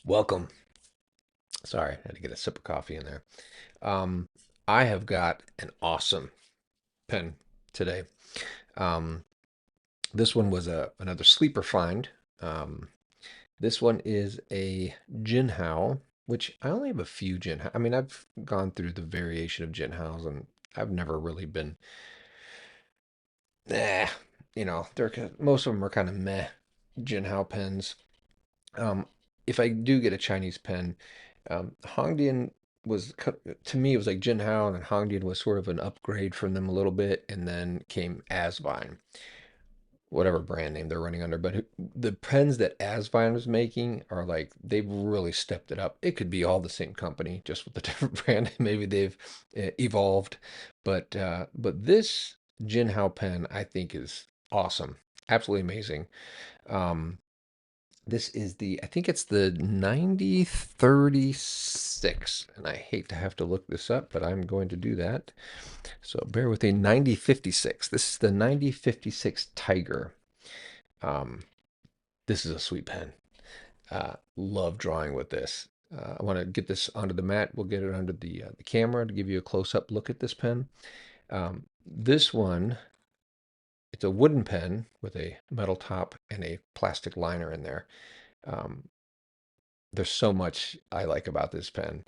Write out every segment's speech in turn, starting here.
Welcome. Sorry, I had to get a sip of coffee in there. Um, I have got an awesome pen today. Um, this one was another sleeper find. Um, this one is a Jinhao, which I only have a few Jinhao. I mean, I've gone through the variation of Jinhaos, and I've never really been, eh, most of them are kind of meh Jinhao pens. Um, if I do get a Chinese pen, Hongdian to me, it was like Jinhao, and then Hongdian was sort of an upgrade from them a little bit, and then came Asvine, whatever brand name they're running under. But the pens that Asvine was making are like they've really stepped it up. It could be all the same company, just with a different brand. Maybe they've evolved, but this Jinhao pen I think is awesome, absolutely amazing. Um, this is I think it's the 9036. And I hate to have to look this up, but I'm going to do that. So bear with me. 9056. This is the 9056 Tiger. Um, this is a sweet pen. Love drawing with this. I want to get this onto the mat. We'll get it under the camera to give you a close-up look at this pen. This one, it's a wooden pen with a metal top and a plastic liner in there. Um, there's so much I like about this pen,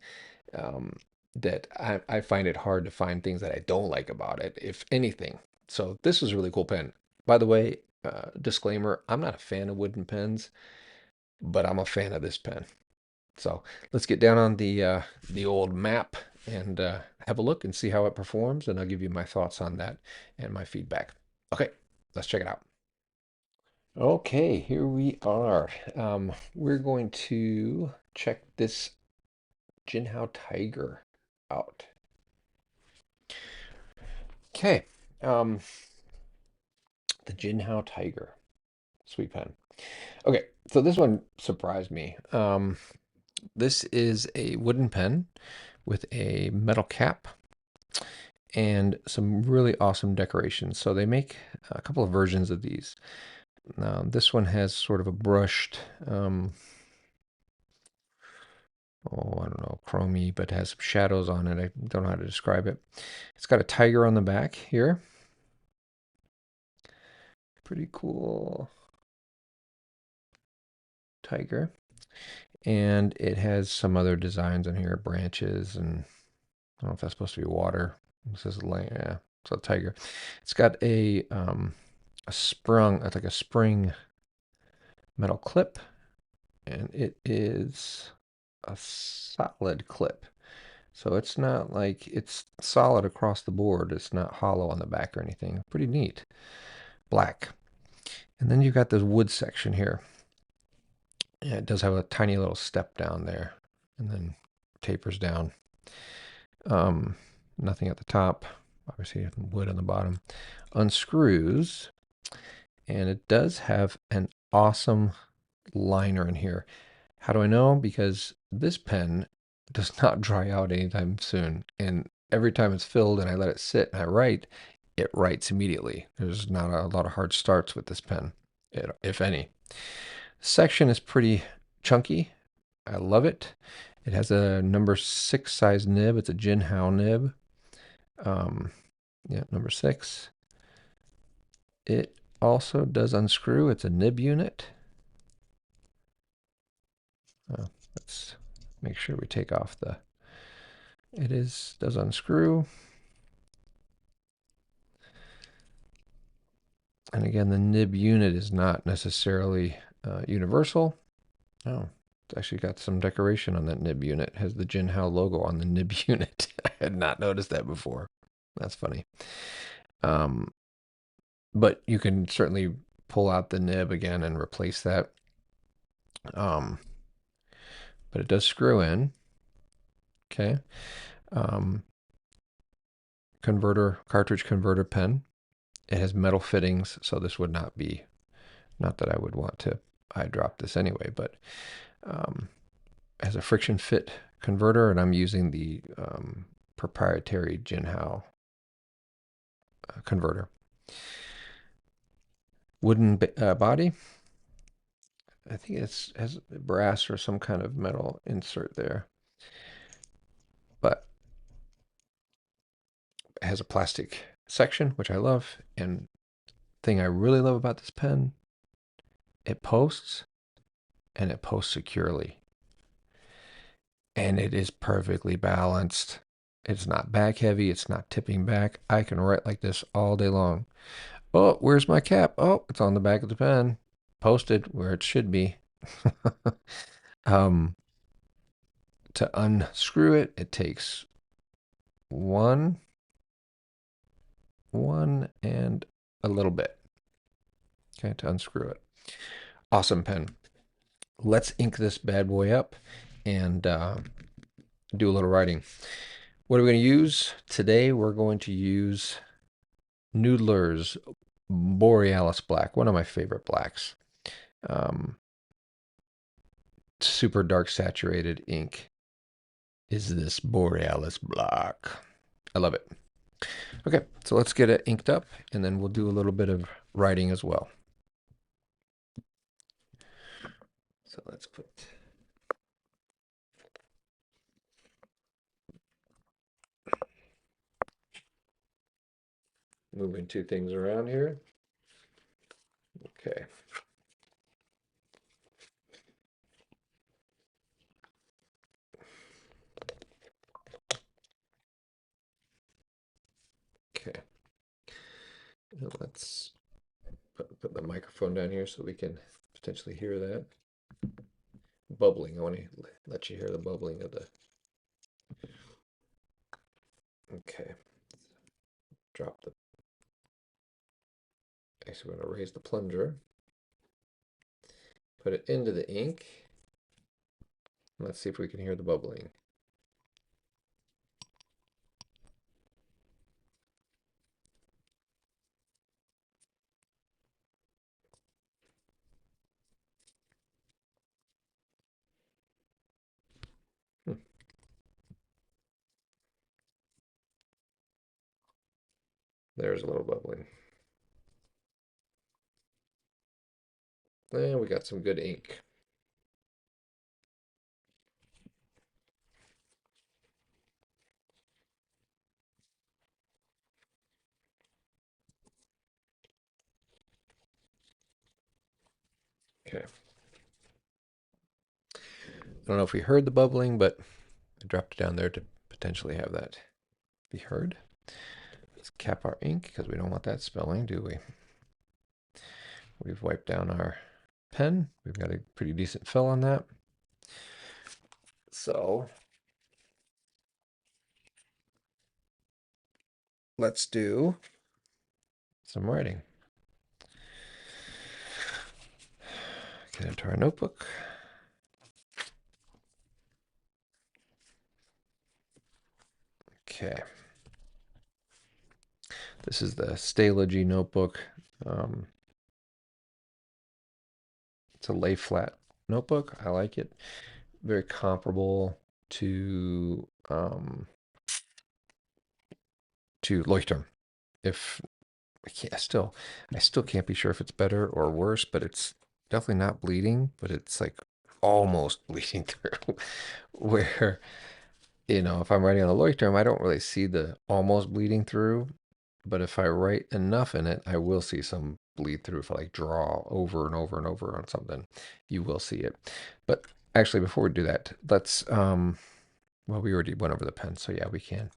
um, that I find it hard to find things that I don't like about it, if anything. So this is a really cool pen. By the way, disclaimer, I'm not a fan of wooden pens, but I'm a fan of this pen. So let's get down on the old map and have a look and see how it performs, and I'll give you my thoughts on that and my feedback. Okay, let's check it out. Okay, here we are. We're going to check this Jinhao Tiger out. Okay, um, the Jinhao Tiger, sweet pen. Okay, so this one surprised me. This is a wooden pen with a metal cap and some really awesome decorations. So they make a couple of versions of these. This one has sort of a brushed, oh, I don't know, chromey, but has some shadows on it. I don't know how to describe it. It's got a tiger on the back here. Pretty cool tiger. And it has some other designs on here, branches, and I don't know if that's supposed to be water. This is land, yeah, it's a tiger. It's got a sprung, it's like a spring metal clip, and it is a solid clip. So it's not like it's solid across the board. It's not hollow on the back or anything. Pretty neat. Black. And then you've got this wood section here. Yeah, it does have a tiny little step down there and then tapers down. Um, Nothing at the top. Obviously, wood on the bottom. Unscrews, and it does have an awesome liner in here. How do I know? Because this pen does not dry out anytime soon. And every time it's filled and I let it sit and I write, it writes immediately. There's not a lot of hard starts with this pen, if any. Section is pretty chunky. I love it. It has a number 6 size nib. It's a Jinhao nib. Um, yeah, number 6. It also does unscrew. It's a nib unit. Let's make sure we take off the. It does unscrew. And again, the nib unit is not necessarily universal. Oh, it's actually got some decoration on that nib unit. It has the Jinhao logo on the nib unit. I had not noticed that before. That's funny. Um, but you can certainly pull out the nib again and replace that. Um, but it does screw in. Okay. Um, cartridge converter pen. It has metal fittings, so this would not be, not that I would want to eyedrop this anyway, but um, has a friction fit converter, and I'm using the proprietary Jinhao converter. Wooden body, I think it's has brass or some kind of metal insert there, but it has a plastic section, which I love. And thing I really love about this pen, it posts and it posts securely. And it is perfectly balanced. It's not back heavy, it's not tipping back. I can write like this all day long. Oh, where's my cap? Oh, it's on the back of the pen. Posted where it should be. um, to unscrew it, it takes one, and a little bit. Okay, to unscrew it. Awesome pen. Let's ink this bad boy up and do a little writing. What are we going to use? Today we're going to use Noodler's Borealis Black, one of my favorite blacks. Um, Super dark saturated ink is this Borealis Black. I love it. Okay, so let's get it inked up and then we'll do a little bit of writing as well. So let's put moving two things around here. Okay. Okay. Now let's put the microphone down here so we can potentially hear that. Bubbling. I want to let you hear the bubbling of the. Okay. Drop the. Actually, we're going to raise the plunger. Put it into the ink. Let's see if we can hear the bubbling. Hmm. There's a little bubbling. And we got some good ink. Okay. I don't know if we heard the bubbling, but I dropped it down there to potentially have that be heard. Let's cap our ink because we don't want that spilling, do we? We've wiped down our pen. We've got a pretty decent fill on that. So let's do some writing. Get into our notebook. Okay. This is the Stalogy notebook. It's a lay flat notebook. I like it. Very comparable to Leuchtturm. If I still can't be sure if it's better or worse, but it's definitely not bleeding, but it's like almost bleeding through. Where, if I'm writing on a Leuchtturm, I don't really see the almost bleeding through. But if I write enough in it, I will see some bleed through. If I like draw over and over and over on something, you will see it. But actually, before we do that, let's well, we already went over the pen, so yeah, we can.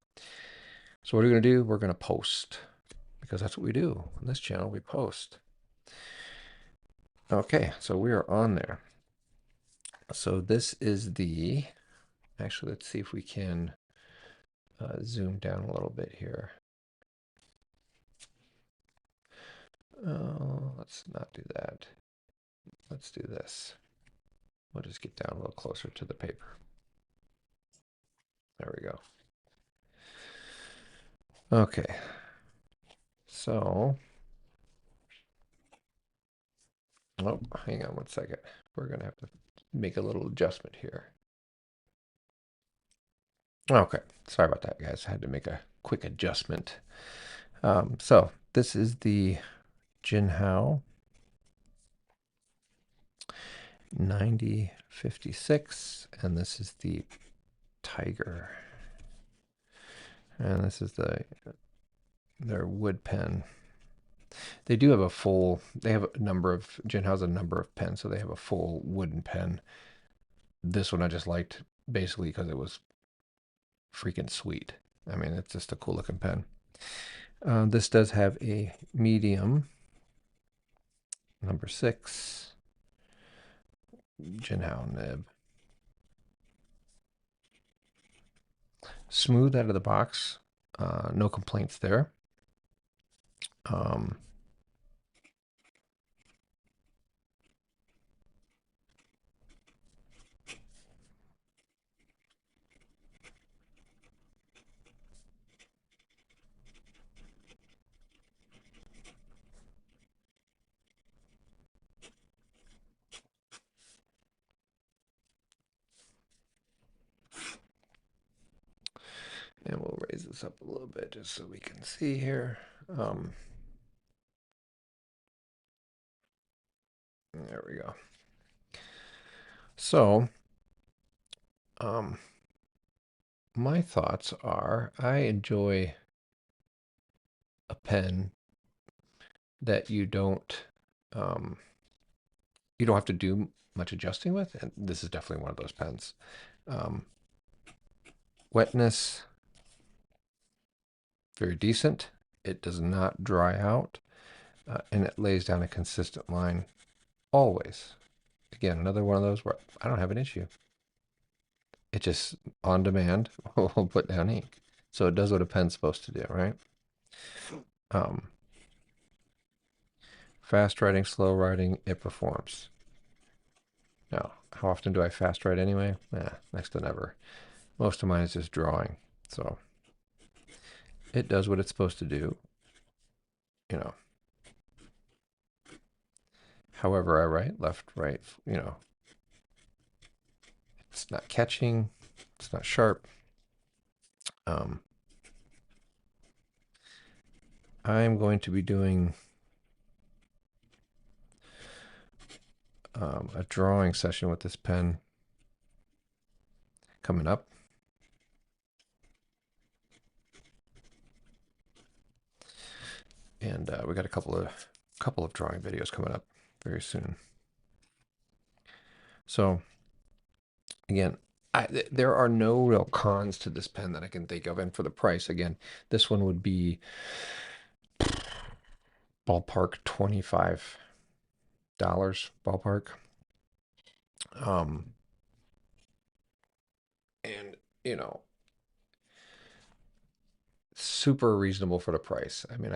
So what are we gonna do? We're gonna post because that's what we do on this channel. We post. Okay, so we are on there. So this is the. Actually, let's see if we can zoom down a little bit here. Oh, let's not do that. Let's do this. We'll just get down a little closer to the paper. There we go. Okay. So, oh, hang on one second. We're going to have to make a little adjustment here. Okay. Sorry about that, guys. I had to make a quick adjustment. So, this is the Jinhao. 9056, and this is the Tiger. And this is their wood pen. They do have a full, they have a number of, Jinhao has a number of pens, so they have a full wooden pen. This one I just liked basically because it was freaking sweet. I mean, it's just a cool looking pen. This does have a medium, number 6, Jinhao nib. Smooth out of the box. No complaints there. Um, and we'll raise this up a little bit just so we can see here. There we go. So, my thoughts are I enjoy a pen that um, you don't have to do much adjusting with, and this is definitely one of those pens. Um, Wetness, very decent. It does not dry out, and it lays down a consistent line always. Again, another one of those where I don't have an issue. It just on demand will put down ink. So it does what a pen's supposed to do, right? Um, Fast writing, slow writing, it performs. Now, how often do I fast write anyway? Next to never. Most of mine is just drawing. So it does what it's supposed to do, you know. However I write, left, right, it's not catching, it's not sharp. I'm going to be doing a drawing session with this pen coming up. And we got a couple of drawing videos coming up very soon. So again, there are no real cons to this pen that I can think of, and for the price, again, this one would be ballpark $25 ballpark. And super reasonable for the price. I mean,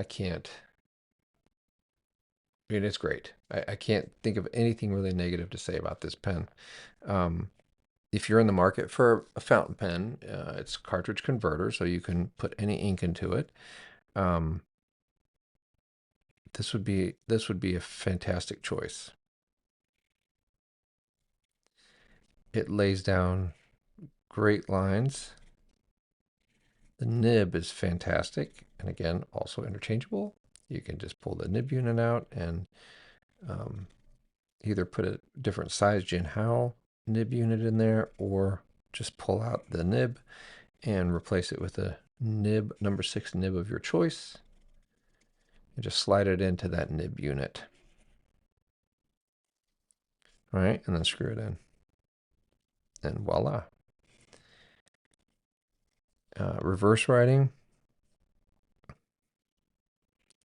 it's great. I can't think of anything really negative to say about this pen. If you're in the market for a fountain pen, it's cartridge converter, so you can put any ink into it. This would be a fantastic choice. It lays down great lines. The nib is fantastic, and again, also interchangeable. You can just pull the nib unit out and either put a different size Jinhao nib unit in there, or just pull out the nib and replace it with a nib, number 6 nib of your choice, and just slide it into that nib unit. All right, and then screw it in. And voila. Reverse writing,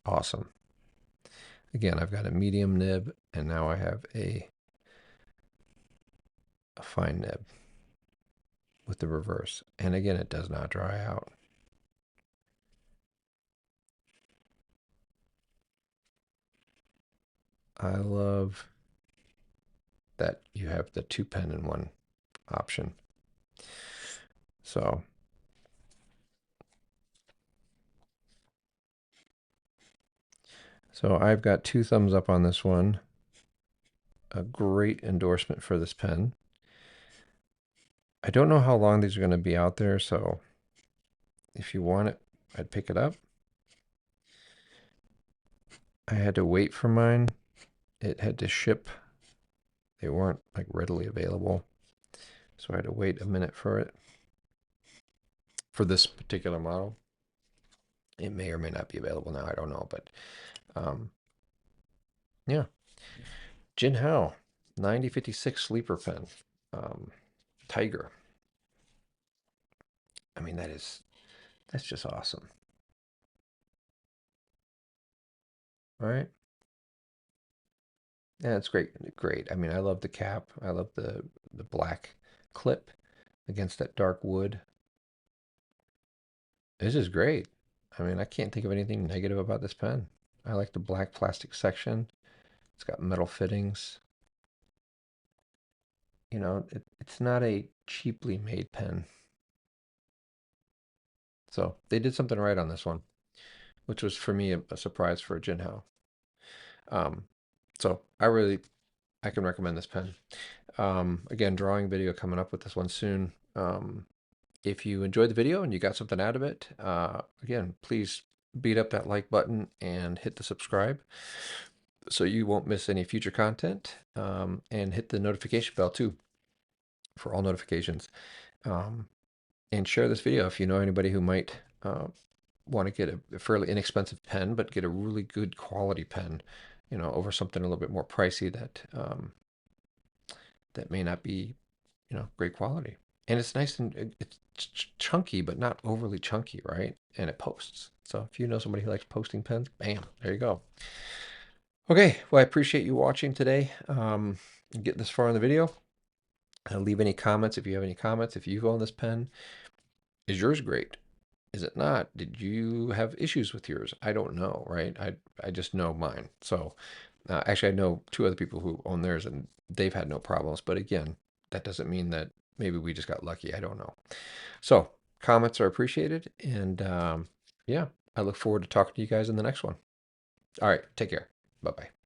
awesome. Again, I've got a medium nib, and now I have a fine nib with the reverse. And again, it does not dry out. I love that you have the 2 pen in 1 option. So I've got 2 thumbs up on this one. A great endorsement for this pen. I don't know how long these are going to be out there, so if you want it, I'd pick it up. I had to wait for mine. It had to ship They weren't like readily available, so I had to wait a minute for it. For this particular model, it may or may not be available now. I don't know, but um, yeah, Jinhao 9056 sleeper pen, um, Tiger. I mean, that's just awesome. All right. Yeah, it's great. Great. I mean, I love the cap. I love the black clip against that dark wood. This is great. I mean, I can't think of anything negative about this pen. I like the black plastic section. It's got metal fittings. You know, it's not a cheaply made pen. So they did something right on this one, which was for me a surprise for a Jinhao. Um, so I can recommend this pen. Again, drawing video coming up with this one soon. If you enjoyed the video and you got something out of it, again, please beat up that like button and hit the subscribe so you won't miss any future content. And hit the notification bell too for all notifications. Um, and share this video if you know anybody who might want to get a fairly inexpensive pen, but get a really good quality pen, over something a little bit more pricey that may not be, great quality. And it's nice and it's chunky, but not overly chunky, right? And it posts. So if you know somebody who likes posting pens, bam, there you go. Okay, well, I appreciate you watching today. Getting this far in the video. Leave any comments if you have any comments. If you've owned this pen, is yours great? Is it not? Did you have issues with yours? I don't know, right? I just know mine. So actually, I know two other people who own theirs and they've had no problems. But again, that doesn't mean that maybe we just got lucky. I don't know. So comments are appreciated. And yeah, I look forward to talking to you guys in the next one. All right, take care. Bye bye.